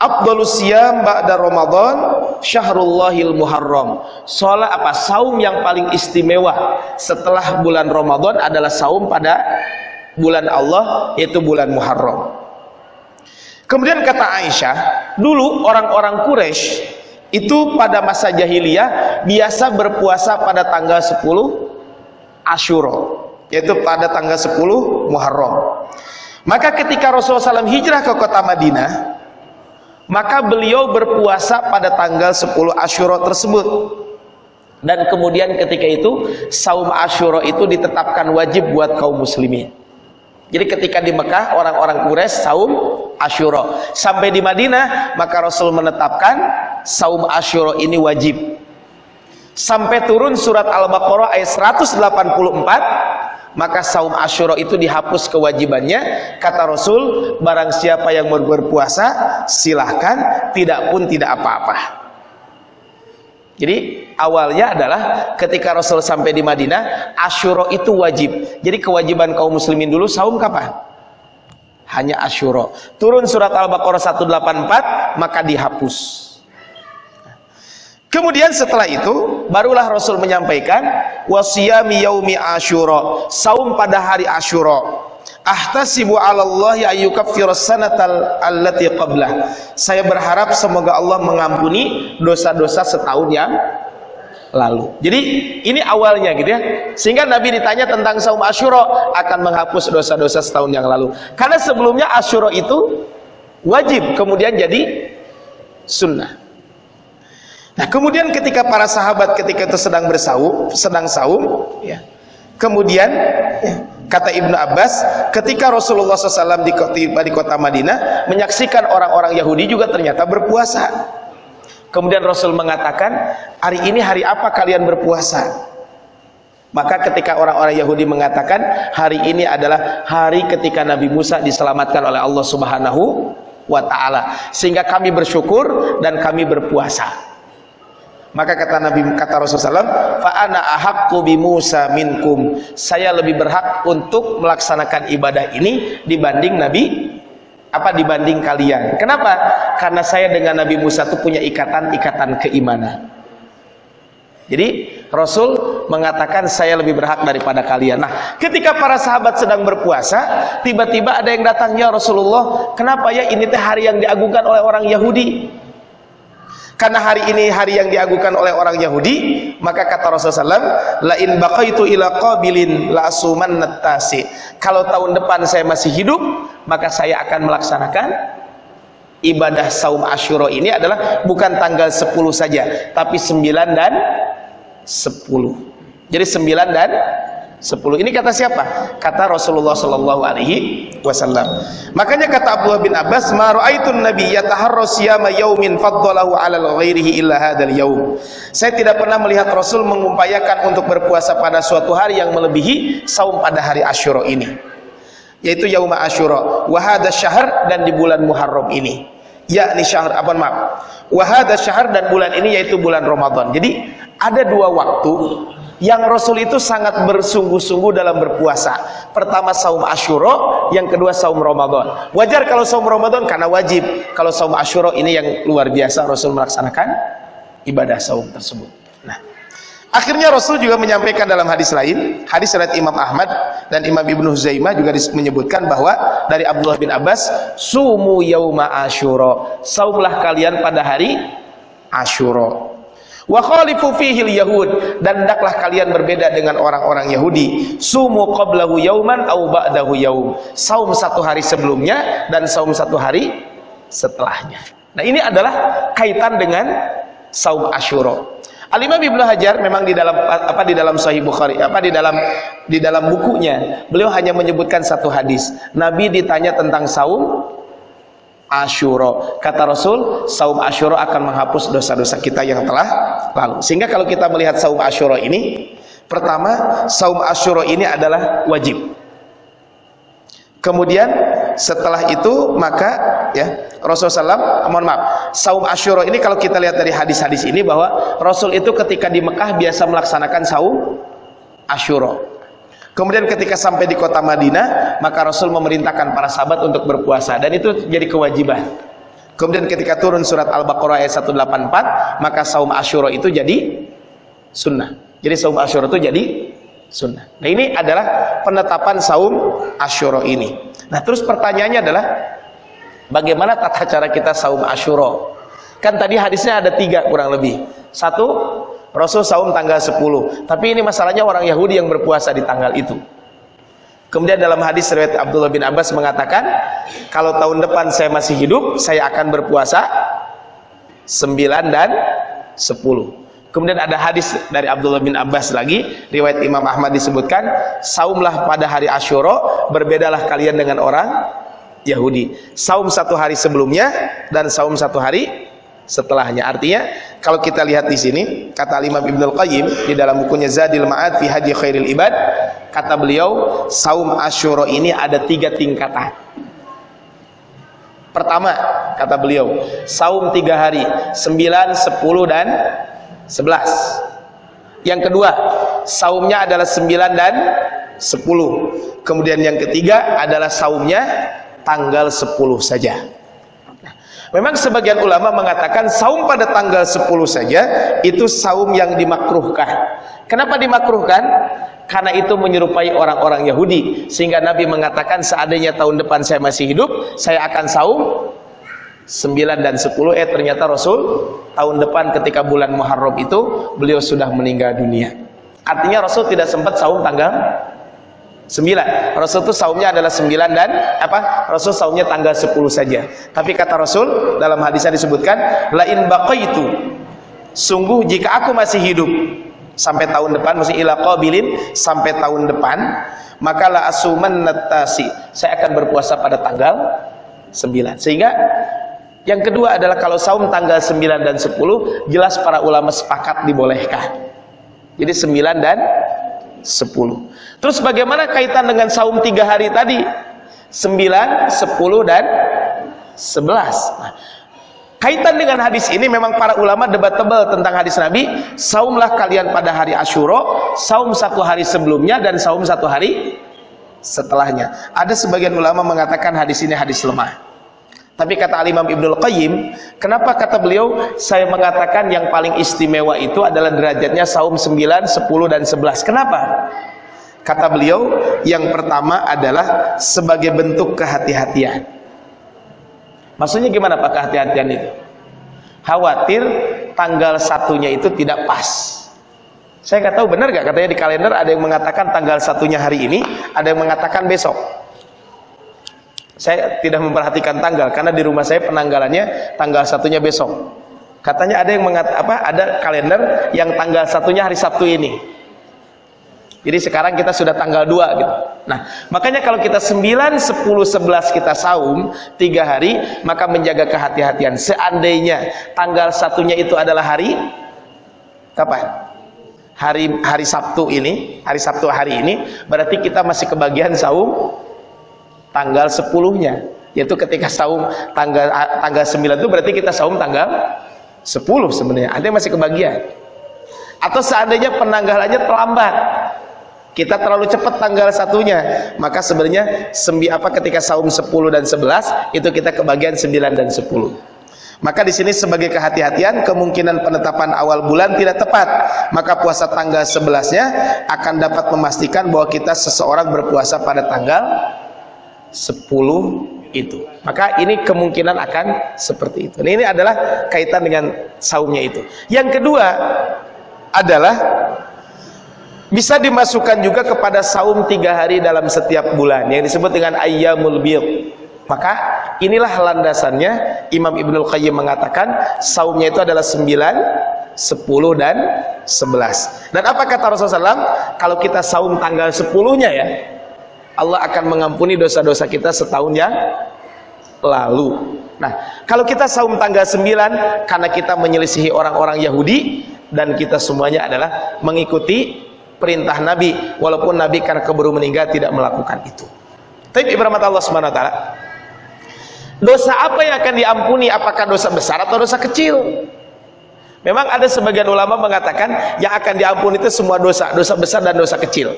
afdhalus siyam ba'da Ramadan syahrullahil Muharram. Saum yang paling istimewa setelah bulan Ramadan adalah saum pada bulan Allah, yaitu bulan Muharram. Kemudian kata Aisyah, dulu orang-orang Quraisy itu pada masa jahiliyah biasa berpuasa pada tanggal 10 Asyura, yaitu pada tanggal 10 Muharram. Maka ketika Rasulullah SAW hijrah ke kota Madinah, maka beliau berpuasa pada tanggal 10 Asyura tersebut. Dan kemudian ketika itu saum Asyura itu ditetapkan wajib buat kaum muslimin. Jadi ketika di Mekah orang-orang Quraisy saum Asyura. Sampai di Madinah maka Rasul menetapkan saum Asyura ini wajib. Sampai turun surat Al-Baqarah ayat 184, maka saum Asyura itu dihapus kewajibannya. Kata Rasul, barang siapa yang berpuasa silahkan, tidak pun tidak apa-apa. Jadi awalnya adalah ketika Rasul sampai di Madinah, Asyura itu wajib. Jadi kewajiban kaum muslimin dulu saum kapan? Hanya Asyura. Turun surat Al-Baqarah 184, maka dihapus. Kemudian setelah itu barulah Rasul menyampaikan wasiyami yaumi Asyura, saum pada hari Asyura. Ahtasibu 'ala Allah ayyukaffira sanatal allati qablah. Saya berharap semoga Allah mengampuni dosa-dosa setahun yang lalu. Jadi ini awalnya gitu ya. Sehingga Nabi ditanya tentang saum Asyura akan menghapus dosa-dosa setahun yang lalu. Karena sebelumnya Asyura itu wajib, kemudian jadi sunnah. Nah, kemudian ketika para sahabat ketika itu sedang saum, ya. Kemudian ya, kata Ibnu Abbas, ketika Rasulullah SAW di kota Madinah menyaksikan orang-orang Yahudi juga ternyata berpuasa. Kemudian Rasul mengatakan, hari ini hari apa kalian berpuasa? Maka ketika orang-orang Yahudi mengatakan, hari ini adalah hari ketika Nabi Musa diselamatkan oleh Allah Subhanahu wa Ta'ala, sehingga kami bersyukur dan kami berpuasa. Maka kata Rasulullah SAW, fa ana ahaqqu bi Musa minkum. Saya lebih berhak untuk melaksanakan ibadah ini dibanding dibanding kalian. Kenapa? Karena saya dengan Nabi Musa itu punya ikatan keimanan. Jadi Rasul mengatakan saya lebih berhak daripada kalian. Nah, ketika para sahabat sedang berpuasa, tiba-tiba ada yang datang, ya Rasulullah, kenapa ya ini teh hari yang diagungkan oleh orang Yahudi? Karena hari ini hari yang diagungkan oleh orang Yahudi, maka kata Rasulullah SAW, la in baqaitu ila qabilin la asuman tasi. Kalau tahun depan saya masih hidup, maka saya akan melaksanakan ibadah saum Asyura ini adalah bukan tanggal 10 saja, tapi 9 dan 10. Jadi 9 dan 10. Ini kata siapa? Kata Rasulullah sallallahu alaihi wasallam. Makanya kata Abdullah bin Abbas, ma ra'aitun nabiy yataharra siyama yaumin faddalahu 'ala ghairihi illa hadzal yaum. Saya tidak pernah melihat Rasul mengupayakan untuk berpuasa pada suatu hari yang melebihi saum pada hari Asyura ini, yaitu yaum Asyura wa hadza syahr, dan di bulan Muharram ini, yakni syahr wa hadza syahr, dan bulan ini yaitu bulan Ramadan. Jadi ada dua waktu yang Rasul itu sangat bersungguh-sungguh dalam berpuasa. Pertama saum Asyura, yang kedua saum Ramadan. Wajar kalau saum Ramadan karena wajib. Kalau saum Asyura ini yang luar biasa, Rasul melaksanakan ibadah saum tersebut. Nah, akhirnya Rasul juga menyampaikan dalam hadis lain, hadis riwayat Imam Ahmad dan Imam Ibnu Huzaimah juga menyebutkan bahwa dari Abdullah bin Abbas, sumu yauma Asyura, saumlah kalian pada hari Asyura. Wa khalifu fihil yahud, dan hendaklah kalian berbeda dengan orang-orang Yahudi. Sumu qablahu yauman aw ba'dahu yaum, saum satu hari sebelumnya dan saum satu hari setelahnya. Nah, ini adalah kaitan dengan saum Asyura. Al-Imam Ibnu Hajar memang di dalam Sahih Bukhari, di dalam bukunya, beliau hanya menyebutkan satu hadis. Nabi ditanya tentang saum Asyura, kata Rasul, saum Asyura akan menghapus dosa-dosa kita yang telah lalu. Sehingga kalau kita melihat saum Asyura ini, pertama, saum Asyura ini adalah wajib. Kemudian setelah itu maka ya Rasulullah SAW, saum Asyura ini kalau kita lihat dari hadis-hadis ini bahwa Rasul itu ketika di Mekah biasa melaksanakan saum Asyura. Kemudian ketika sampai di kota Madinah, maka Rasul memerintahkan para sahabat untuk berpuasa, dan itu jadi kewajiban. Kemudian ketika turun surat Al-Baqarah ayat 184, maka saum Asyura itu jadi sunnah. Jadi saum Asyura itu jadi sunnah. Nah, ini adalah penetapan saum Asyura ini. Nah, terus pertanyaannya adalah bagaimana tata cara kita saum Asyura? Kan tadi hadisnya ada 3 kurang lebih. 1, Rasul saum tanggal 10, tapi ini masalahnya orang Yahudi yang berpuasa di tanggal itu. Kemudian dalam hadis riwayat Abdullah bin Abbas mengatakan, kalau tahun depan saya masih hidup, saya akan berpuasa 9 dan 10. Kemudian ada hadis dari Abdullah bin Abbas lagi, riwayat Imam Ahmad disebutkan, saumlah pada hari Asyura, berbedalah kalian dengan orang Yahudi. Saum satu hari sebelumnya dan saum satu hari setelahnya. Artinya kalau kita lihat di sini, kata Imam Ibnul Qayyim di dalam bukunya Zadil Ma'ad fi Hadi Khairil Ibad, kata beliau, saum Asyura ini ada 3 tingkatan. Pertama, kata beliau, saum 3 hari, 9, 10 dan 11. Yang kedua, saumnya adalah 9 dan 10. Kemudian yang ketiga adalah saumnya tanggal 10 saja. Memang sebagian ulama mengatakan saum pada tanggal 10 saja itu saum yang dimakruhkan. Kenapa dimakruhkan? Karena itu menyerupai orang-orang Yahudi, sehingga Nabi mengatakan seandainya tahun depan saya masih hidup, saya akan saum 9 dan 10. Ternyata Rasul tahun depan ketika bulan Muharram itu beliau sudah meninggal dunia. Artinya Rasul tidak sempat saum tanggal 9. Rasul itu saumnya adalah 9 dan Rasul saumnya tanggal 10 saja. Tapi kata Rasul dalam hadisnya disebutkan, lain baqaitu, sungguh jika aku masih hidup sampai tahun depan, masih ila qabilin, sampai tahun depan, maka la asuman natasi, saya akan berpuasa pada tanggal 9. Sehingga yang kedua adalah kalau saum tanggal 9 dan 10 jelas para ulama sepakat dibolehkan. Jadi 9 dan 10. Terus bagaimana kaitan dengan saum 3 hari tadi? 9, 10 dan 11. Nah, kaitan dengan hadis ini memang para ulama debat tebal tentang hadis Nabi, saumlah kalian pada hari Asyura, saum 1 hari sebelumnya dan saum 1 hari setelahnya. Ada sebagian ulama mengatakan hadis ini hadis lemah. Tapi kata Imam Ibnul Qayyim, kenapa kata beliau saya mengatakan yang paling istimewa itu adalah derajatnya saum 9, 10 dan 11. Kenapa? Kata beliau, yang pertama adalah sebagai bentuk kehati-hatian. Maksudnya gimana Pak kehati-hatian itu? Khawatir tanggal 1-nya itu tidak pas. Saya nggak tahu benar nggak, katanya di kalender ada yang mengatakan tanggal 1-nya hari ini, ada yang mengatakan besok. Saya tidak memperhatikan tanggal karena di rumah saya penanggalannya tanggal 1-nya besok. Katanya ada yang ada kalender yang tanggal 1-nya hari Sabtu ini. Jadi sekarang kita sudah tanggal 2 gitu. Nah, makanya kalau kita 9, 10, 11 kita saum 3 hari, maka menjaga kehati-hatian. Seandainya tanggal 1-nya itu adalah hari kapan? Hari Sabtu ini, hari Sabtu hari ini, berarti kita masih kebagian saum tanggal 10-nya, yaitu ketika saum tanggal 9 itu berarti kita saum tanggal 10 sebenarnya. Ada yang masih kebagian. Atau seandainya penanggalannya terlambat, kita terlalu cepat tanggal 1-nya, maka sebenarnya ketika saum 10 dan 11 itu kita kebagian 9 dan 10. Maka di sini sebagai kehati-hatian, kemungkinan penetapan awal bulan tidak tepat, maka puasa tanggal 11-nya akan dapat memastikan bahwa kita seseorang berpuasa pada tanggal 10 itu. Maka ini kemungkinan akan seperti itu. Nah, ini adalah kaitan dengan saumnya itu. Yang kedua adalah bisa dimasukkan juga kepada saum 3 hari dalam setiap bulan yang disebut dengan ayyamul bidh. Maka inilah landasannya Imam Ibnul Qayyim mengatakan saumnya itu adalah 9, 10 dan 11. Dan apa kata Rasulullah SAW? Kalau kita saum tanggal 10-nya ya, Allah akan mengampuni dosa-dosa kita setahun yang lalu. Nah, kalau kita saum tanggal 9 karena kita menyelisihi orang-orang Yahudi dan kita semuanya adalah mengikuti perintah Nabi, walaupun Nabi karena keburu meninggal tidak melakukan itu. Tapi ibarat Allah Subhanahu wa taala, dosa apa yang akan diampuni? Apakah dosa besar atau dosa kecil? Memang ada sebagian ulama mengatakan yang akan diampuni itu semua dosa, dosa besar dan dosa kecil.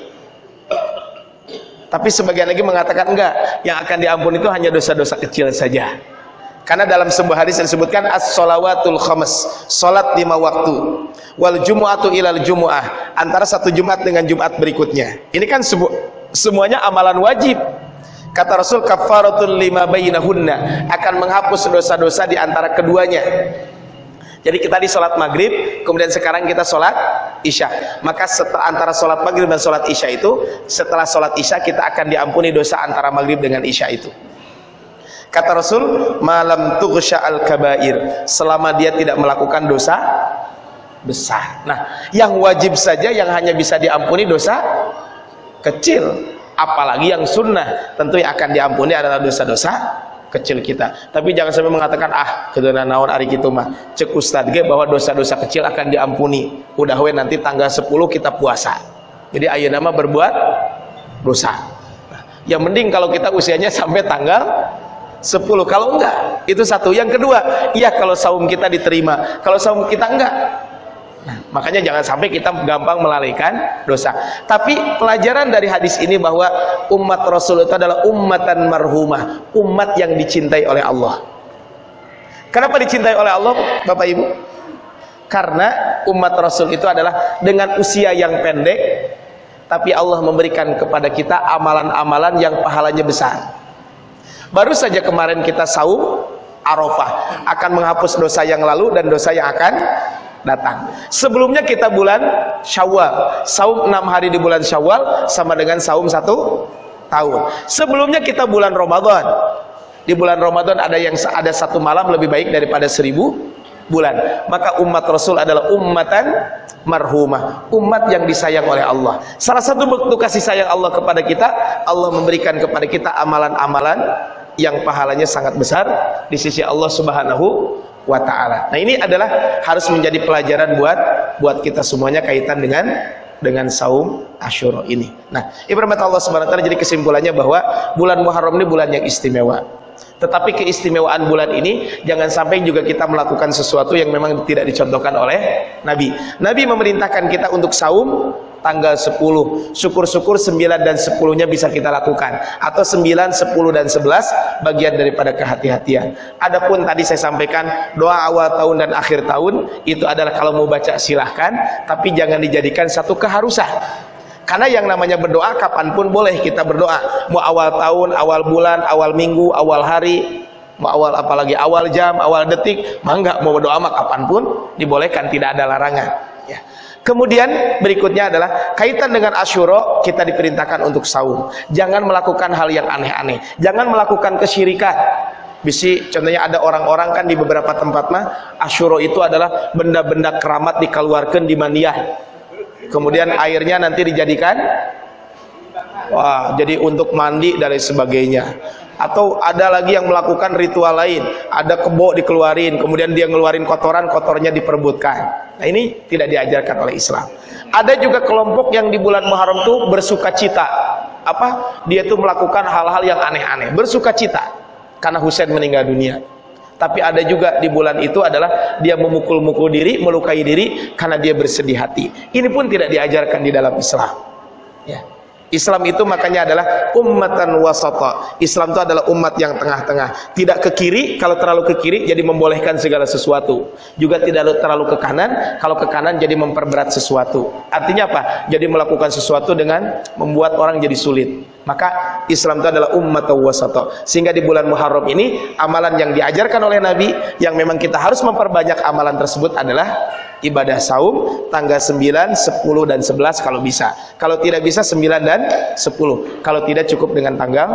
Tapi sebagian lagi mengatakan enggak, yang akan diampuni itu hanya dosa-dosa kecil saja. Karena dalam sebuah hadis disebutkan as-shalawatul khams, salat 5 waktu, wal jumu'atu ilal jumu'ah, antara satu Jumat dengan Jumat berikutnya. Ini kan semuanya amalan wajib. Kata Rasul, kafaratul lima bainahunna, akan menghapus dosa-dosa di antara keduanya. Jadi kita di sholat maghrib, kemudian sekarang kita sholat isya. Maka setelah antara sholat maghrib dan sholat isya itu, setelah sholat isya kita akan diampuni dosa antara maghrib dengan isya itu. Kata Rasul, malam tughsha al kabair, selama dia tidak melakukan dosa besar. Nah, yang wajib saja yang hanya bisa diampuni dosa kecil, apalagi yang sunnah tentu yang akan diampuni adalah dosa-dosa kecil kita. Tapi jangan sampai mengatakan kedeuna naon ari kitu mah cek ustad ge bahwa dosa-dosa kecil akan diampuni, udah we nanti tanggal 10 kita puasa jadi ayeuna mah berbuat dosa. Nah, yang mending kalau kita usianya sampai tanggal 10, kalau enggak itu satu. Yang kedua, iya kalau saum kita diterima, kalau saum kita enggak. Nah, makanya jangan sampai kita gampang melalaikan dosa. Tapi pelajaran dari hadis ini bahwa umat Rasul itu adalah ummatan marhumah, umat yang dicintai oleh Allah. Kenapa dicintai oleh Allah, Bapak Ibu? Karena umat Rasul itu adalah dengan usia yang pendek, tapi Allah memberikan kepada kita amalan-amalan yang pahalanya besar. Baru saja kemarin kita saum Arafah, akan menghapus dosa yang lalu dan dosa yang akan datang. Sebelumnya kita bulan Syawal, saum 6 hari di bulan Syawal sama dengan saum 1 tahun. Sebelumnya kita bulan Ramadan. Di bulan Ramadan ada 1 malam lebih baik daripada 1000 bulan. Maka umat Rasul adalah ummatan marhumah, umat yang disayang oleh Allah. Salah satu bentuk kasih sayang Allah kepada kita, Allah memberikan kepada kita amalan-amalan yang pahalanya sangat besar di sisi Allah Subhanahu wa ta'ala. Nah, ini adalah harus menjadi pelajaran buat kita semuanya kaitan dengan saum Asyura ini. Nah, ibarat Allah Subhanahu wa ta'ala, jadi kesimpulannya bahwa bulan Muharram ini bulan yang istimewa. Tetapi keistimewaan bulan ini jangan sampai juga kita melakukan sesuatu yang memang tidak dicontohkan oleh Nabi. Nabi memerintahkan kita untuk saum tanggal 10. Syukur-syukur 9 dan 10-nya bisa kita lakukan, atau 9, 10 dan 11 bagian daripada kehati-hatian. Adapun tadi saya sampaikan doa awal tahun dan akhir tahun itu adalah kalau mau baca silahkan, tapi jangan dijadikan satu keharusan. Karena yang namanya berdoa kapanpun boleh kita berdoa, mau awal tahun, awal bulan, awal minggu, awal hari, mau awal apalagi awal jam, awal detik, mangga mau berdoa mah kapanpun dibolehkan, tidak ada larangan. Ya. Kemudian berikutnya adalah kaitan dengan Asyura, kita diperintahkan untuk saum. Jangan melakukan hal yang aneh-aneh, jangan melakukan kesyirikan. Bisi, contohnya ada orang-orang kan di beberapa tempat mah Asyura itu adalah benda-benda keramat dikeluarkan di mandiah. Kemudian airnya nanti dijadikan jadi untuk mandi dan lain sebagainya. Atau ada lagi yang melakukan ritual lain, ada kebo dikeluarin, kemudian dia ngeluarin kotoran, kotornya diperebutkan. Nah, ini tidak diajarkan oleh Islam. Ada juga kelompok yang di bulan Muharram itu bersuka cita. Dia tuh melakukan hal-hal yang aneh-aneh, bersuka cita karena Husain meninggal dunia. Tapi ada juga di bulan itu adalah dia memukul-mukul diri, melukai diri karena dia bersedih hati. Ini pun tidak diajarkan di dalam Islam. Ya. Islam itu makanya adalah ummatan wasata. Islam itu adalah umat yang tengah-tengah. Tidak ke kiri, kalau terlalu ke kiri jadi membolehkan segala sesuatu. Juga tidak terlalu ke kanan, kalau ke kanan jadi memperberat sesuatu. Artinya apa? Jadi melakukan sesuatu dengan membuat orang jadi sulit. Maka Islam itu adalah ummatan wasata. Sehingga di bulan Muharram ini amalan yang diajarkan oleh Nabi yang memang kita harus memperbanyak amalan tersebut adalah ibadah saum tanggal 9, 10 dan 11 kalau bisa. Kalau tidak bisa 9 dan 10. Kalau tidak cukup dengan tanggal